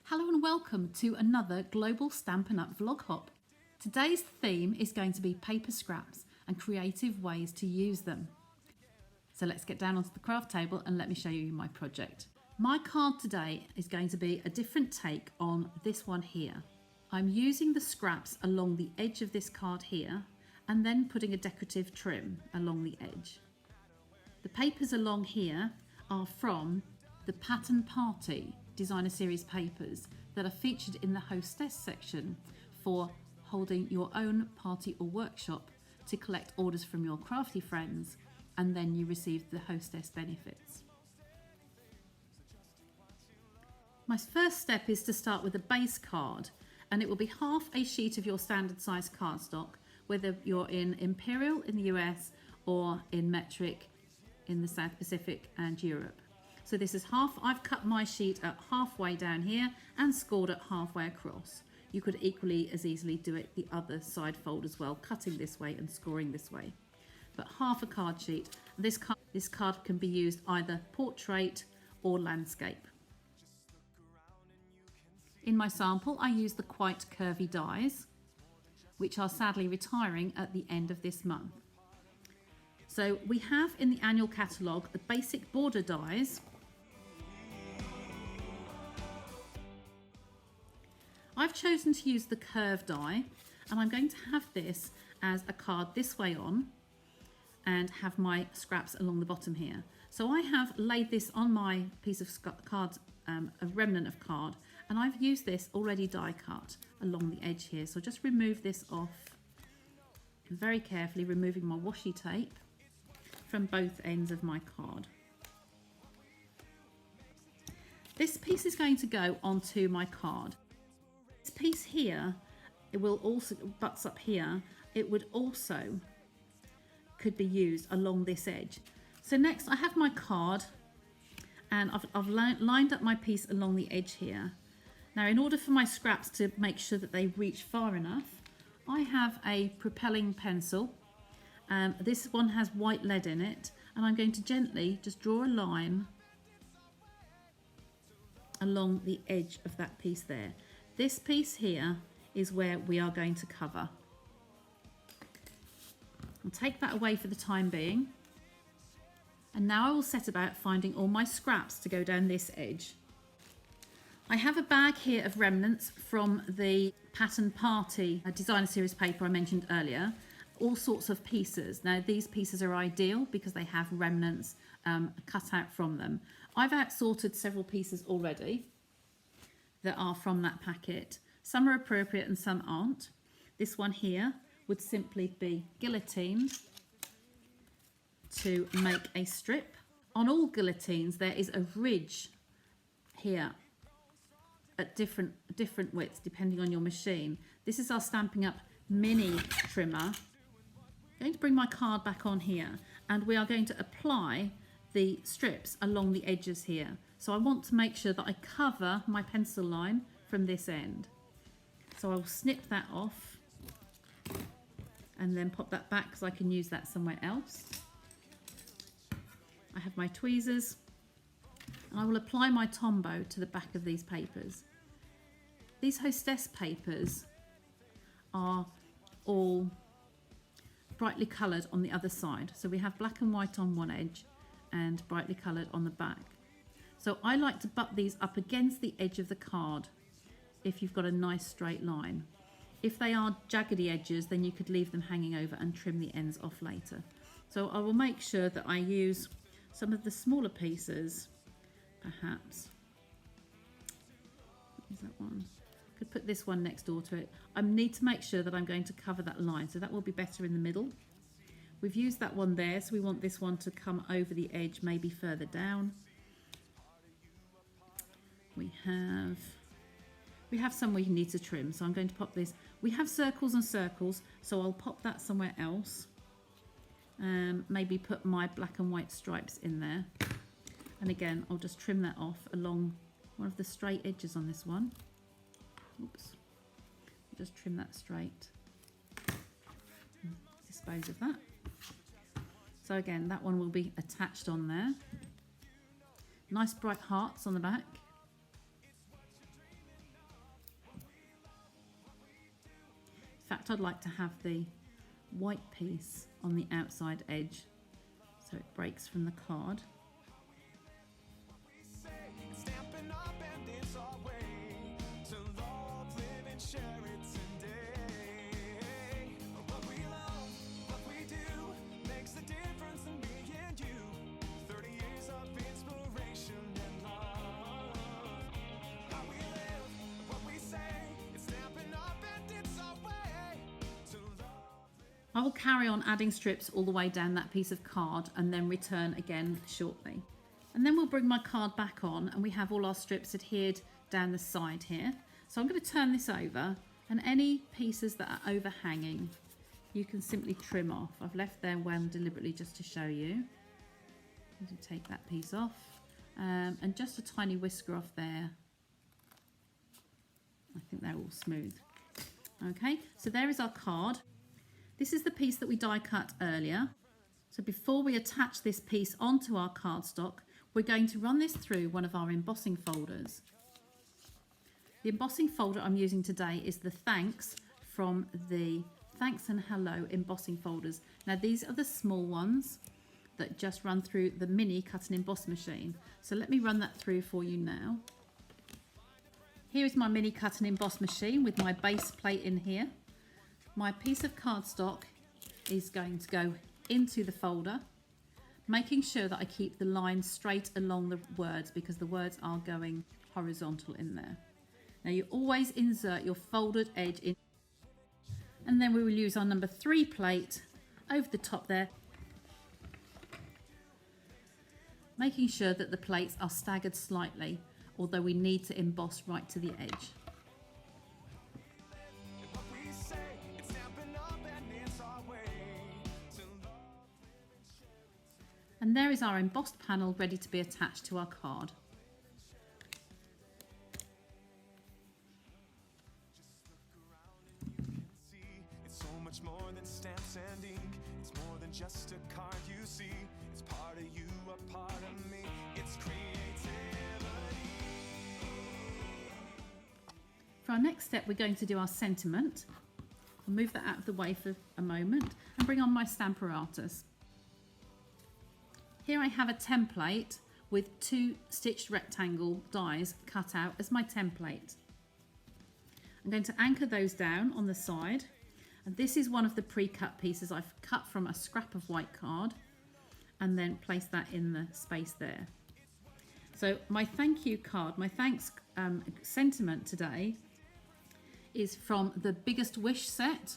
Hello and welcome to another Global Stampin' Up vlog hop. Today's theme is going to be paper scraps and creative ways to use them. So let's get down onto the craft table and let me show you my project. My card today is going to be a different take on this one here. I'm using the scraps along the edge of this card here and then putting a decorative trim along the edge. The papers along here are from the Pattern Party Designer Series papers that are featured in the Hostess section for holding your own party or workshop to collect orders from your crafty friends, and then you receive the Hostess benefits. My first step is to start with a base card, and it will be half a sheet of your standard size cardstock, whether you're in Imperial in the US or in metric in the South Pacific and Europe. So this is half. I've cut my sheet at halfway down here and scored it halfway across. You could equally as easily do it the other side fold as well, cutting this way and scoring this way. But half a card sheet. This card can be used either portrait or landscape. In my sample, I used the quite curvy dies, which are sadly retiring at the end of this month. So we have in the annual catalogue the basic border dies. I've chosen to use the curve die, and I'm going to have this as a card this way on and have my scraps along the bottom here. So I have laid this on my piece of card, a remnant of card, and I've used this already die cut along the edge here. So just remove this off very carefully, removing my washi tape from both ends of my card. This piece is going to go onto my card. This piece here, it will also, butts up here, it would also could be used along this edge. So next I have my card, and I've lined up my piece along the edge here. Now in order for my scraps to make sure that they reach far enough, I have a propelling pencil. This one has white lead in it, and I'm going to gently just draw a line along the edge of that piece there. This piece here is where we are going to cover. I'll take that away for the time being. And now I will set about finding all my scraps to go down this edge. I have a bag here of remnants from the Pattern Party Designer Series paper I mentioned earlier. All sorts of pieces. Now these pieces are ideal because they have remnants cut out from them. I've out-sorted several pieces already that are from that packet. Some are appropriate and some aren't. This one here would simply be guillotined to make a strip. On all guillotines there is a ridge here at different widths depending on your machine. This is our Stampin' Up mini trimmer. I'm going to bring my card back on here, and we are going to apply the strips along the edges here. So I want to make sure that I cover my pencil line from this end. So I will snip that off and then pop that back so I can use that somewhere else. I have my tweezers, and I will apply my Tombow to the back of these papers. These Hostess papers are all brightly coloured on the other side. So we have black and white on one edge and brightly coloured on the back. So I like to butt these up against the edge of the card if you've got a nice straight line. If they are jaggedy edges, then you could leave them hanging over and trim the ends off later. So I will make sure that I use some of the smaller pieces, perhaps. Is that one? I could put this one next door to it. I need to make sure that I'm going to cover that line, so that will be better in the middle. We've used that one there, so we want this one to come over the edge, maybe further down. We have some we need to trim, so I'm going to pop this. We have circles and circles, so I'll pop that somewhere else. Maybe put my black and white stripes in there. And again, I'll just trim that off along one of the straight edges on this one. Oops. Just trim that straight. Dispose of that. So again, that one will be attached on there. Nice bright hearts on the back. fact, I'd like to have the white piece on the outside edge so it breaks from the card. I will carry on adding strips all the way down that piece of card and then return again shortly. And then we'll bring my card back on and we have all our strips adhered down the side here. So I'm going to turn this over, and any pieces that are overhanging you can simply trim off. I've left them wound deliberately just to show you. I'm going to take that piece off and just a tiny whisker off there. I think they're all smooth. Okay, so there is our card. This is the piece that we die cut earlier. So before we attach this piece onto our cardstock, we're going to run this through one of our embossing folders. The embossing folder I'm using today is the Thanks from the Thanks and Hello embossing folders. Now these are the small ones that just run through the mini cut and emboss machine. So let me run that through for you now. Here is my mini cut and emboss machine with my base plate in here. My piece of cardstock is going to go into the folder, making sure that I keep the line straight along the words because the words are going horizontal in there. Now you always insert your folded edge in, and then we will use our number 3 plate over the top there, making sure that the plates are staggered slightly, although we need to emboss right to the edge. And there is our embossed panel ready to be attached to our card. It's so much more than stamps and ink. It's more than just a card you see. It's part of you, a part of me. It's creativity. For our next step, we're going to do our sentiment. I'll move that out of the way for a moment and bring on my stamp apparatus. Here I have a template with 2 stitched rectangle dies cut out as my template. I'm going to anchor those down on the side, and this is one of the pre-cut pieces I've cut from a scrap of white card and then place that in the space there. So my thank you card, my thanks sentiment today is from the Biggest Wish set,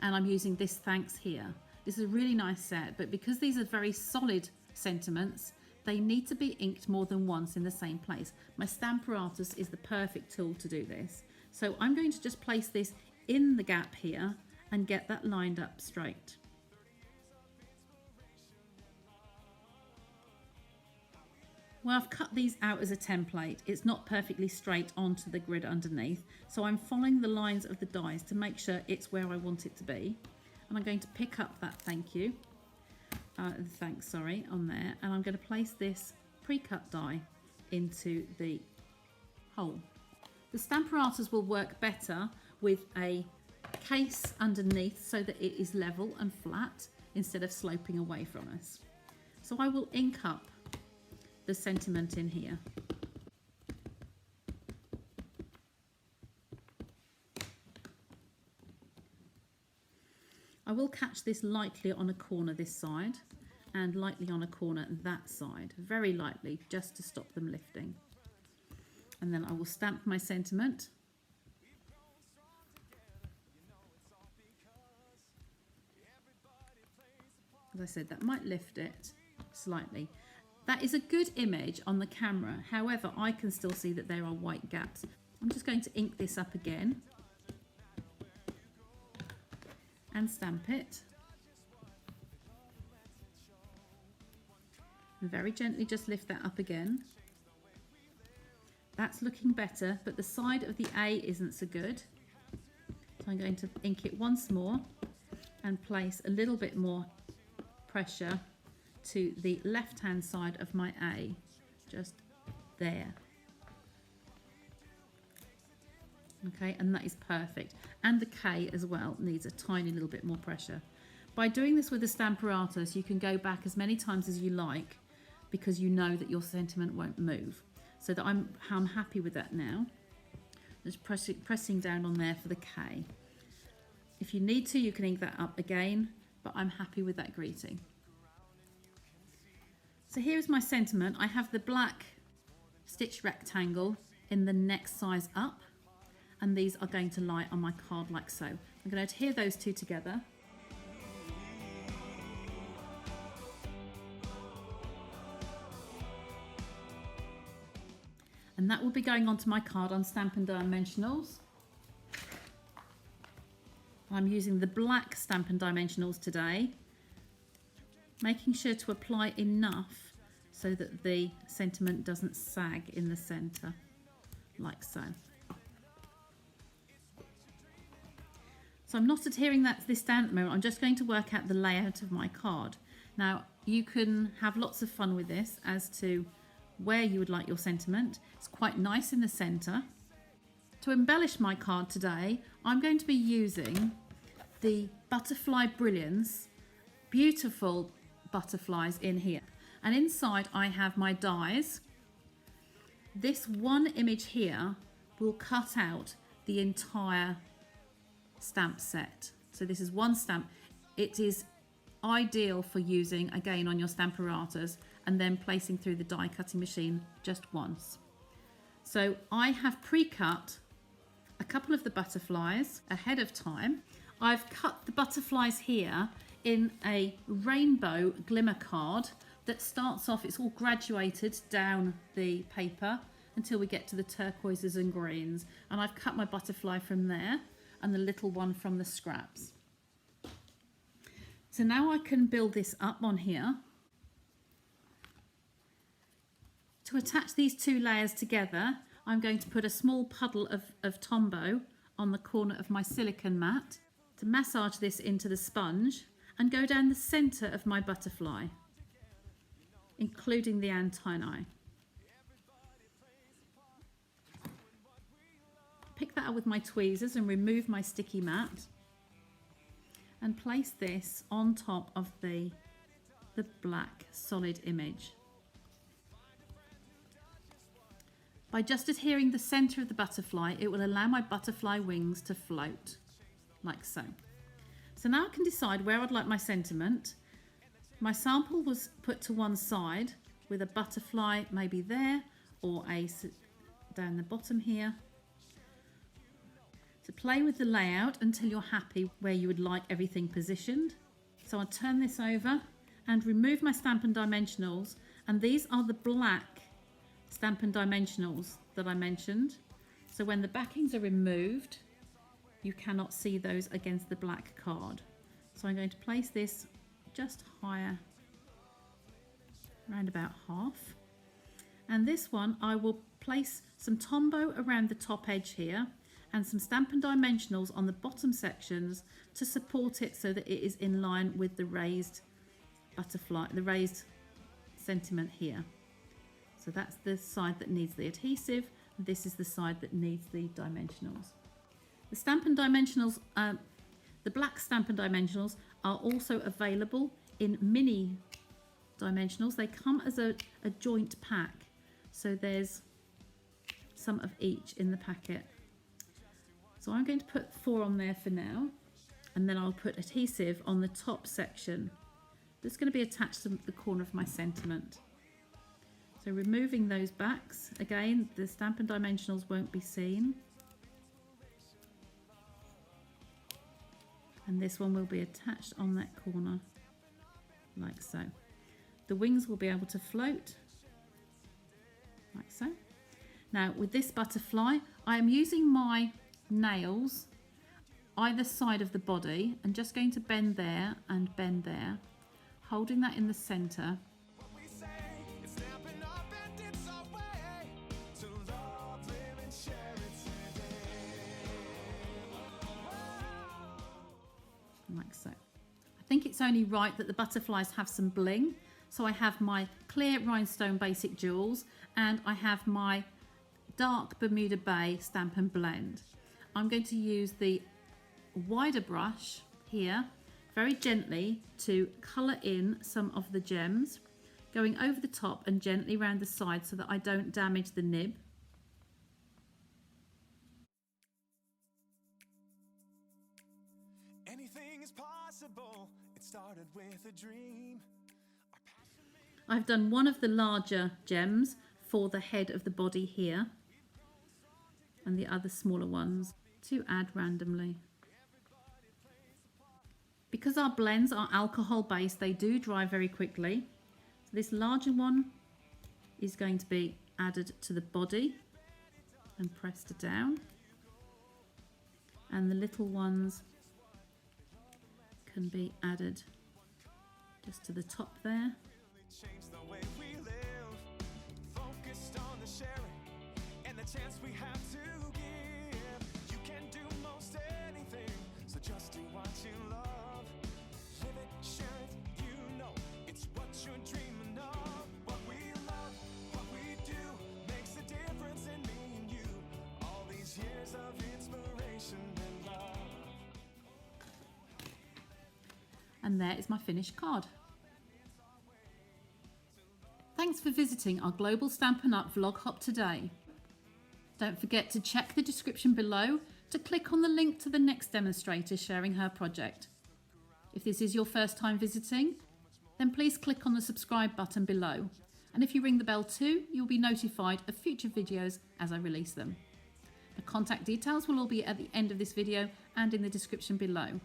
and I'm using this thanks here. This is a really nice set, but because these are very solid sentiments, they need to be inked more than once in the same place. My stamp apparatus is the perfect tool to do this. So I'm going to just place this in the gap here and get that lined up straight. Well, I've cut these out as a template. It's not perfectly straight onto the grid underneath, so I'm following the lines of the dies to make sure it's where I want it to be. And I'm going to pick up that thanks on there, and I'm going to place this pre-cut die into the hole. The stamp apparatus will work better with a case underneath so that it is level and flat instead of sloping away from us. So I will ink up the sentiment in here. I will catch this lightly on a corner this side and lightly on a corner that side, very lightly, just to stop them lifting. And then I will stamp my sentiment. As I said, that might lift it slightly. That is a good image on the camera, however, I can still see that there are white gaps. I'm just going to ink this up again and stamp it. And very gently just lift that up again. That's looking better, but the side of the A isn't so good. So I'm going to ink it once more and place a little bit more pressure to the left hand side of my A, just there. Okay, and that is perfect. And the K as well needs a tiny little bit more pressure. By doing this with the Stamparatus, you can go back as many times as you like because you know that your sentiment won't move. So that I'm happy with that now. Just pressing down on there for the K. If you need to, you can ink that up again, but I'm happy with that greeting. So here's my sentiment. I have the black stitch rectangle in the next size up, and these are going to lie on my card like so. I'm going to adhere those two together. And that will be going onto my card on Stampin' Dimensionals. I'm using the black Stampin' Dimensionals today, making sure to apply enough so that the sentiment doesn't sag in the centre, like so. So I'm not adhering this down at the moment, I'm just going to work out the layout of my card. Now you can have lots of fun with this as to where you would like your sentiment. It's quite nice in the centre. To embellish my card today, I'm going to be using the Butterfly Brilliance, beautiful butterflies in here. And inside I have my dies. This one image here will cut out the entire stamp set. So this is one stamp. It is ideal for using again on your Stamparatus and then placing through the die cutting machine just once. So I have pre-cut a couple of the butterflies ahead of time. I've cut the butterflies here in a rainbow glimmer card that starts off, it's all graduated down the paper until we get to the turquoises and greens, and I've cut my butterfly from there and the little one from the scraps. So now I can build this up on here. To attach these two layers together, I'm going to put a small puddle of Tombow on the corner of my silicone mat to massage this into the sponge and go down the centre of my butterfly, including the antennae. Pick that up with my tweezers and remove my sticky mat and place this on top of the black solid image. By just adhering the centre of the butterfly, it will allow my butterfly wings to float, like so. So now I can decide where I'd like my sentiment. My sample was put to one side with a butterfly maybe there or down the bottom here. To play with the layout until you're happy where you would like everything positioned. So I'll turn this over and remove my Stampin' Dimensionals, and these are the black Stampin' Dimensionals that I mentioned. So when the backings are removed, you cannot see those against the black card. So I'm going to place this just higher, around about half. And this one I will place some Tombow around the top edge here and some Stampin' Dimensionals on the bottom sections to support it so that it is in line with the raised butterfly, the raised sentiment here. So that's the side that needs the adhesive, and this is the side that needs the dimensionals. The Stampin' Dimensionals, the black Stampin' Dimensionals are also available in mini dimensionals. They come as a joint pack, so there's some of each in the packet. So I'm going to put 4 on there for now, and then I'll put adhesive on the top section. That's going to be attached to the corner of my sentiment. So removing those backs, again, the Stampin' Dimensionals won't be seen. And this one will be attached on that corner, like so. The wings will be able to float, like so. Now with this butterfly, I am using my nails either side of the body and just going to bend there and bend there, holding that in the centre. Like so. I think it's only right that the butterflies have some bling. So I have my clear rhinestone basic jewels and I have my dark Bermuda Bay Stampin' Blend. I'm going to use the wider brush here very gently to colour in some of the gems, going over the top and gently around the side so that I don't damage the nib. Anything is possible. It started with a dream. I've done one of the larger gems for the head of the body here and the other smaller ones to add randomly. Because our blends are alcohol based, they do dry very quickly. So this larger one is going to be added to the body and pressed down, and the little ones can be added just to the top there. Change the way we live, focused on the sharing and the chance we have to give. You can do most anything, so just do what you love. Live it, share it, you know it's what you're dreaming of. What we love, what we do makes a difference in me and you. All these years of inspiration and love. And there is my finished card. Thanks for visiting our Global Stampin' Up vlog hop today. Don't forget to check the description below to click on the link to the next demonstrator sharing her project. If this is your first time visiting, then please click on the subscribe button below. And if you ring the bell too, you'll be notified of future videos as I release them. The contact details will all be at the end of this video and in the description below.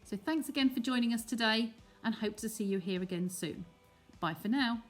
So thanks again for joining us today, and hope to see you here again soon. Bye for now.